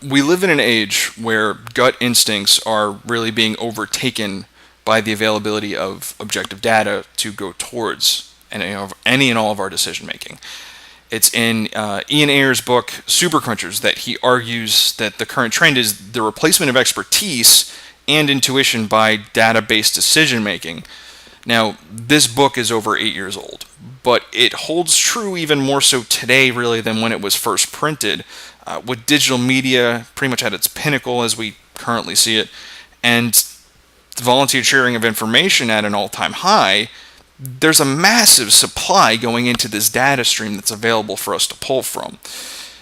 we live in an age where gut instincts are really being overtaken by the availability of objective data to go towards any and all of our decision making. It's in Ian Ayer's book, Supercrunchers, that he argues that the current trend is the replacement of expertise and intuition by data-based decision making. Now, this book is over 8 years old, but it holds true even more so today, really, than when it was first printed, with digital media pretty much at its pinnacle as we currently see it, and volunteer sharing of information at an all-time high. There's a massive supply going into this data stream that's available for us to pull from.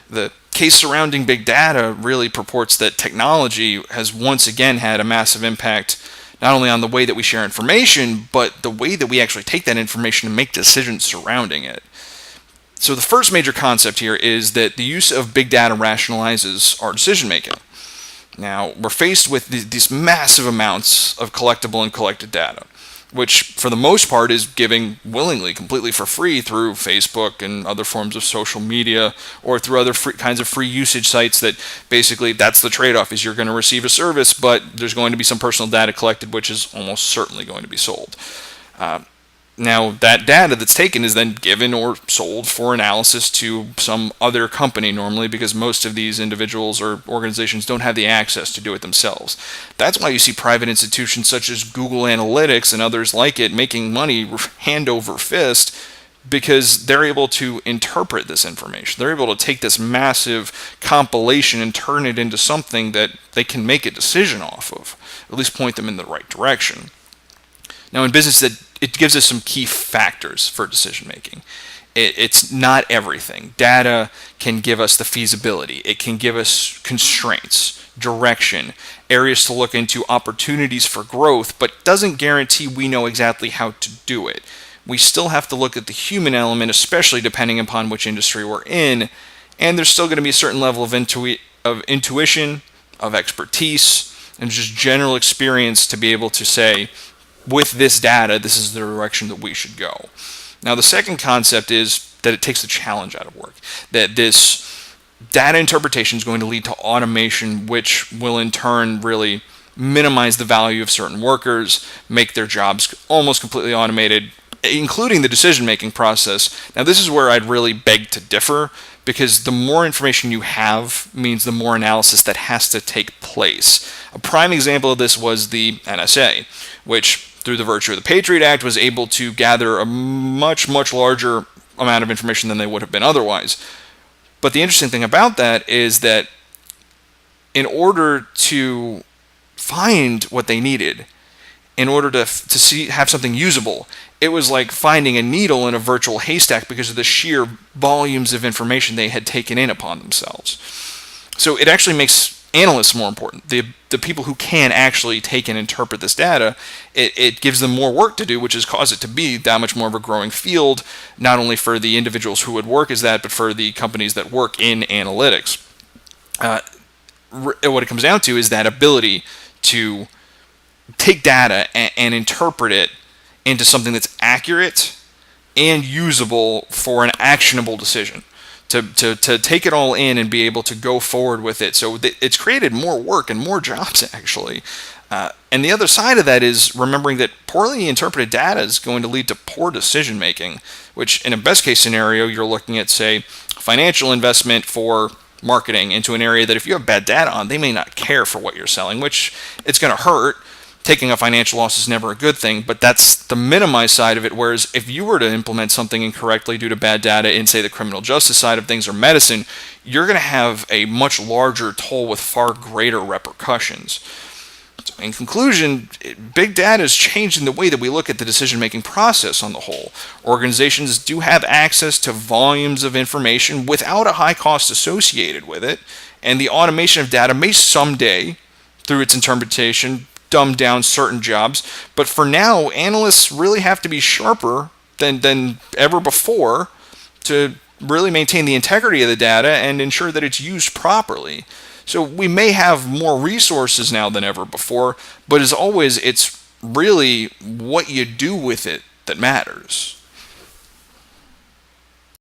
The case surrounding big data really purports that technology has once again had a massive impact not only on the way that we share information, but the way that we actually take that information and make decisions surrounding it. So the first major concept here is that the use of big data rationalizes our decision making. Now, we're faced with these massive amounts of collectible and collected data, which for the most part is giving willingly, completely for free through Facebook and other forms of social media, or through other kinds of free usage sites that basically that's the trade-off, is you're going to receive a service, but there's going to be some personal data collected, which is almost certainly going to be sold. Now, that data that's taken is then given or sold for analysis to some other company normally, because most of these individuals or organizations don't have the access to do it themselves. That's why you see private institutions such as Google Analytics and others like it making money hand over fist, because they're able to interpret this information. They're able to take this massive compilation and turn it into something that they can make a decision off of, at least point them in the right direction. Now, in business, it gives us some key factors for decision making. It's not everything. Data can give us the feasibility. It can give us constraints, direction, areas to look into, opportunities for growth, but doesn't guarantee we know exactly how to do it. We still have to look at the human element, especially depending upon which industry we're in, and there's still going to be a certain level of intuition, of expertise, and just general experience to be able to say, with this data, this is the direction that we should go. Now, the second concept is that it takes the challenge out of work. That this data interpretation is going to lead to automation, which will in turn really minimize the value of certain workers, make their jobs almost completely automated, including the decision-making process. Now, this is where I'd really beg to differ, because the more information you have means the more analysis that has to take place. A prime example of this was the NSA, which through the virtue of the Patriot Act was able to gather a much, much larger amount of information than they would have been otherwise. But the interesting thing about that is that in order to find what they needed, in order to have something usable, it was like finding a needle in a virtual haystack because of the sheer volumes of information they had taken in upon themselves. So it actually makes analysts more important. The people who can actually take and interpret this data, it gives them more work to do, which has caused it to be that much more of a growing field, not only for the individuals who would work as that, but for the companies that work in analytics. What it comes down to is that ability to take data and interpret it into something that's accurate and usable for an actionable decision. To take it all in and be able to go forward with it. So it's created more work and more jobs, actually. And the other side of that is remembering that poorly interpreted data is going to lead to poor decision making, which in a best case scenario, you're looking at, say, financial investment for marketing into an area that if you have bad data on, they may not care for what you're selling, which it's going to hurt. Taking a financial loss is never a good thing, but that's the minimized side of it, whereas if you were to implement something incorrectly due to bad data in, say, the criminal justice side of things or medicine, you're going to have a much larger toll with far greater repercussions. So in conclusion, big data is changing the way that we look at the decision-making process on the whole. Organizations do have access to volumes of information without a high cost associated with it, and the automation of data may someday, through its interpretation, dumb down certain jobs, but for now, analysts really have to be sharper than ever before to really maintain the integrity of the data and ensure that it's used properly. So we may have more resources now than ever before, but as always, it's really what you do with it that matters.